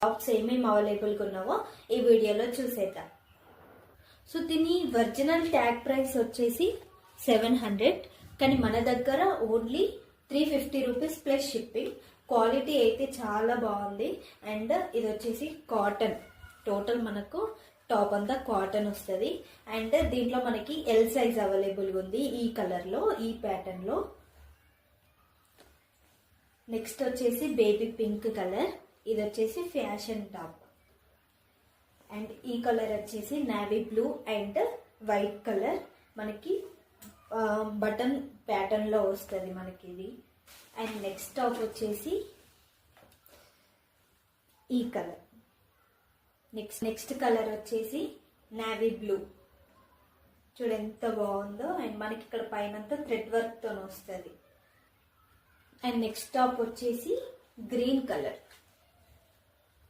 Tops ఏమేమి అవైలబుల్గా ఉన్నావో ఈ వీడియోలో చూసేద్దాం. సో దీని ఒరిజినల్ ట్యాగ్ ప్రైస్ వచ్చేసి 700, కానీ మన దగ్గర only 350 rupees plus shipping. Quality అయితే చాలా బాగుంది. అండ్ ఇది వచ్చేసి కాటన్, టోటల్ మనకు టాప్ అంతా కాటన్ వస్తుంది. అండ్ దీంట్లో మనకి ఎల్ సైజ్ అవైలబుల్గా ఉంది ఈ కలర్లో, ఈ ప్యాటర్న్లో. నెక్స్ట్ వచ్చేసి బేబీ పింక్ కలర్, ఇది వచ్చేసి ఫ్యాషన్ టాప్. అండ్ ఈ కలర్ వచ్చేసి navy blue and white colour, మనకి బటన్ ప్యాటర్న్లో వస్తుంది మనకి ఇది. అండ్ నెక్స్ట్ టాప్ వచ్చేసి ఈ కలర్. నెక్స్ట్ కలర్ వచ్చేసి నావీ బ్లూ, చూడు ఎంత బాగుందో. అండ్ మనకి ఇక్కడ పైన థ్రెడ్ వర్క్తో వస్తుంది. అండ్ నెక్స్ట్ టాప్ వచ్చేసి గ్రీన్ కలర్.